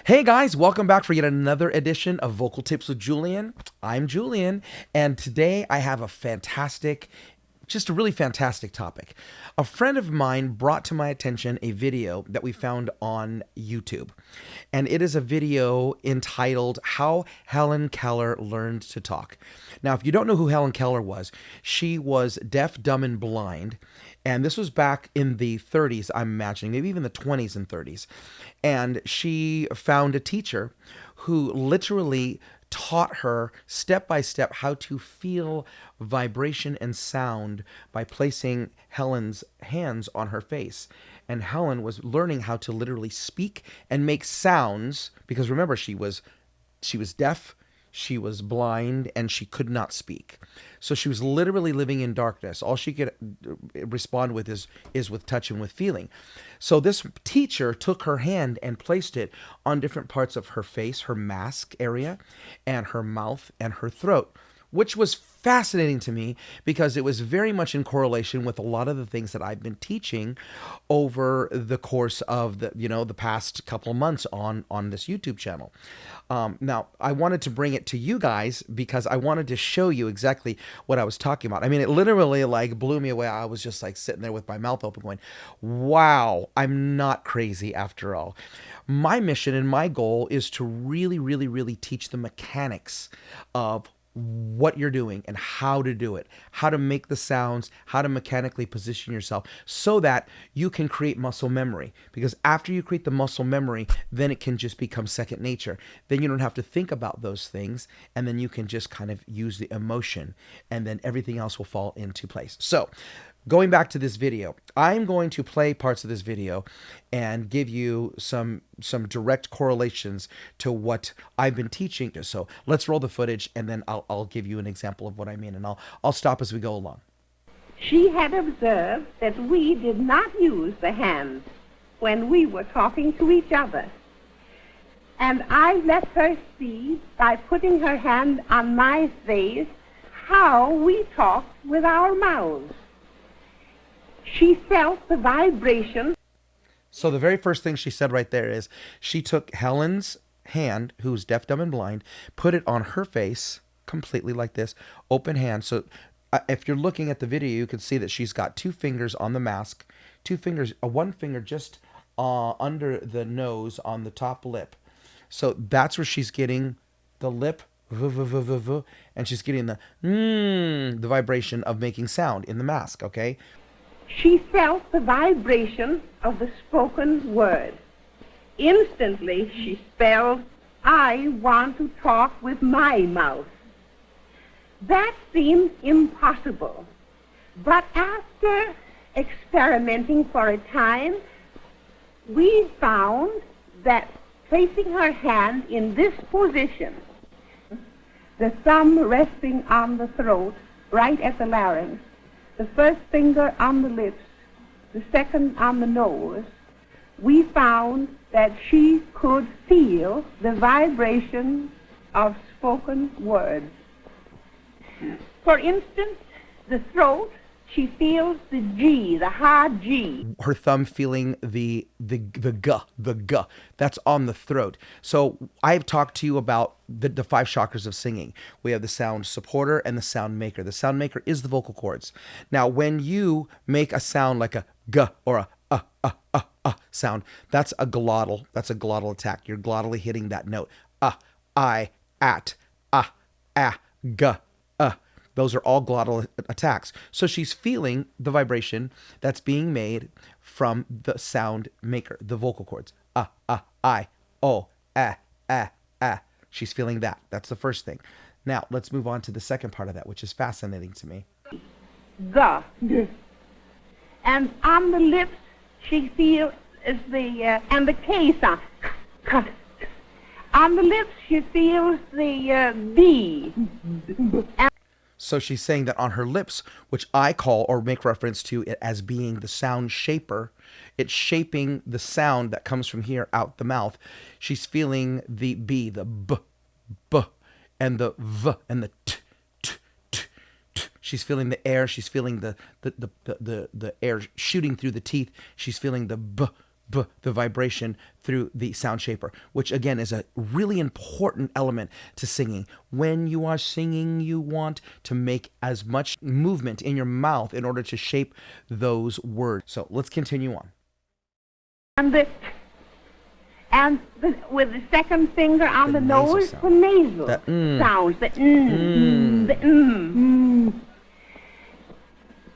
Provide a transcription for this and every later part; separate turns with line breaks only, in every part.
Hey guys, welcome back for yet another edition of Vocal Tips with Julian. I'm Julian, and today I have just a really fantastic topic. A friend of mine brought to my attention a video that we found on YouTube, and it is a video entitled How Helen Keller Learned to Talk. Now, if you don't know who Helen Keller was, she was deaf, dumb, and blind. And this was back in the 30s, I'm imagining, maybe even the 20s and 30s. And she found a teacher who literally taught her step by step how to feel vibration and sound by placing Helen's hands on her face. And Helen was learning how to literally speak and make sounds because remember, she was deaf, she was blind, and she could not speak. So she was literally living in darkness. All she could respond with is with touch and with feeling. So this teacher took her hand and placed it on different parts of her face, her mask area, and her mouth and her throat, which was fascinating to me because it was very much in correlation with a lot of the things that I've been teaching over the course of the past couple of months on this YouTube channel. Now, I wanted to bring it to you guys because I wanted to show you exactly what I was talking about. I mean, it literally like blew me away. I was just like sitting there with my mouth open going, wow, I'm not crazy after all. My mission and my goal is to really, really, really teach the mechanics of what you're doing and how to do it, how to make the sounds, how to mechanically position yourself so that you can create muscle memory. Because after you create the muscle memory, then it can just become second nature. Then you don't have to think about those things, and then you can just kind of use the emotion, and then everything else will fall into place. So, going back to this video, I'm going to play parts of this video and give you some direct correlations to what I've been teaching. So let's roll the footage, and then I'll give you an example of what I mean, and I'll stop as we go along.
She had observed that we did not use the hands when we were talking to each other. And I let her see, by putting her hand on my face, how we talked with our mouths. She felt the vibration.
So the very first thing she said right there is she took Helen's hand, who's deaf, dumb, and blind, put it on her face completely like this, open hand. So if you're looking at the video, you can see that she's got two fingers on the mask, two fingers, one finger just under the nose on the top lip. So that's where she's getting the lip, and she's getting the vibration of making sound in the mask, okay?
She felt the vibration of the spoken word. Instantly, she spelled, I want to talk with my mouth. That seemed impossible. But after experimenting for a time, we found that placing her hand in this position, the thumb resting on the throat, right at the larynx, the first finger on the lips, the second on the nose, we found that she could feel the vibration of spoken words. For instance, the throat, she feels the G, the hard G.
Her thumb feeling the G. That's on the throat. So I've talked to you about the five chakras of singing. We have the sound supporter and the sound maker. The sound maker is the vocal cords. Now, when you make a sound like a G or a sound, that's a glottal. That's a glottal attack. You're glottally hitting that note. I, at, G, Those are all glottal attacks. So she's feeling the vibration that's being made from the sound maker, the vocal cords. I, o, She's feeling that. That's the first thing. Now, let's move on to the second part of that, which is fascinating to me.
The. And on the lips, she feels and the K sound. On the lips, she feels the B.
So she's saying that on her lips, which I call or make reference to it as being the sound shaper, it's shaping the sound that comes from here out the mouth. She's feeling the B, the B, and the V, and the T. She's feeling the air. She's feeling the air shooting through the teeth. She's feeling the B, the vibration through the sound shaper, which again is a really important element to singing. When you are singing, you want to make as much movement in your mouth in order to shape those words. So let's continue on.
With the second finger on the nose,
sound.
the nasal
The
sounds, the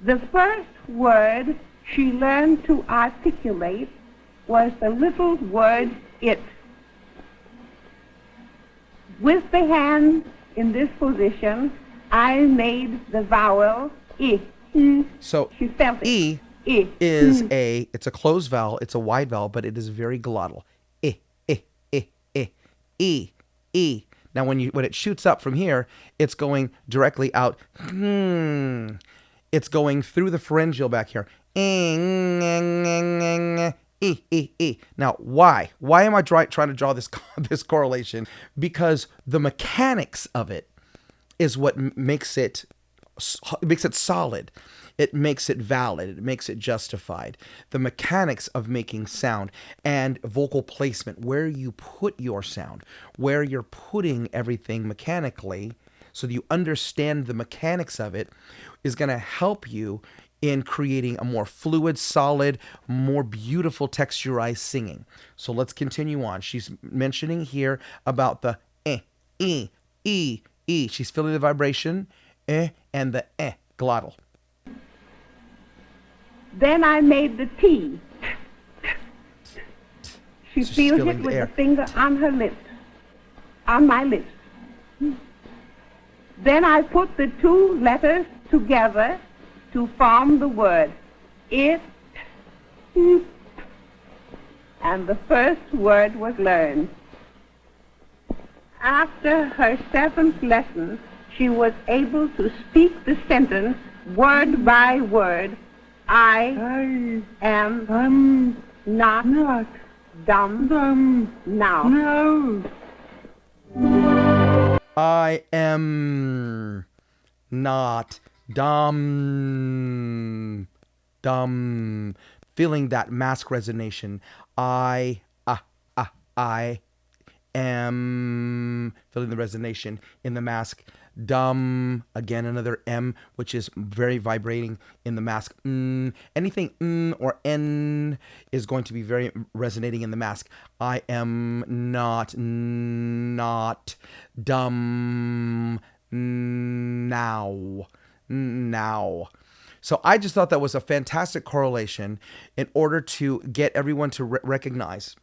The first word she learned to articulate was the little word it. With the hand in this position, I made the vowel I.
So
She felt it.
E
I.
is it's a closed vowel, it's a wide vowel, but it is very glottal. E, E. Now when it shoots up from here, it's going directly out. It's going through the pharyngeal back here. E. Now, why? Why am I trying to draw this correlation? Because the mechanics of it is what makes it solid. It makes it valid. It makes it justified. The mechanics of making sound and vocal placement, where you put your sound, where you're putting everything mechanically, so that you understand the mechanics of it, is going to help you in creating a more fluid, solid, more beautiful texturized singing. So let's continue on. She's mentioning here about the E. She's feeling the vibration and the glottal.
Then I made the T. She
So she's
feels
feeling
it
the
with
air.
the finger on her lips, on my lips. Then I put the two letters together to form the word it, and the first word was learned. After her 7th lesson, she was able to speak the sentence word by word. I am not dumb now.
No.
I am not dumb. Feeling that mask resonation. I am feeling the resonation in the mask. Dumb, again another M, which is very vibrating in the mask. Anything or N is going to be very resonating in the mask. I am not dumb now. So I just thought that was a fantastic correlation in order to get everyone to recognize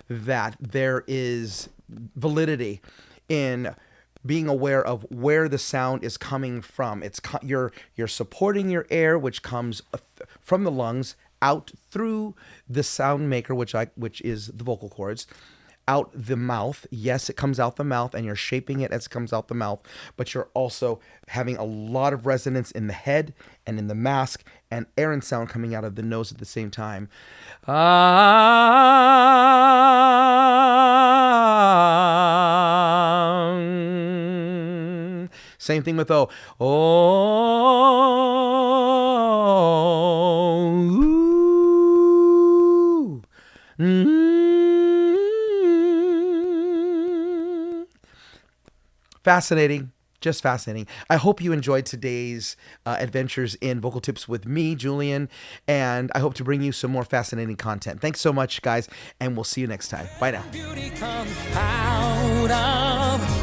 that there is validity in being aware of where the sound is coming from. You're supporting your air, which comes from the lungs out through the sound maker, which is the vocal cords, out the mouth. Yes, it comes out the mouth, and you're shaping it as it comes out the mouth, but you're also having a lot of resonance in the head and in the mask, and air and sound coming out of the nose at the same time. Same thing with O. Fascinating. Just fascinating. I hope you enjoyed today's adventures in Vocal Tips with me, Julian, and I hope to bring you some more fascinating content. Thanks so much, guys, and we'll see you next time. Bye now.
Beauty comes out of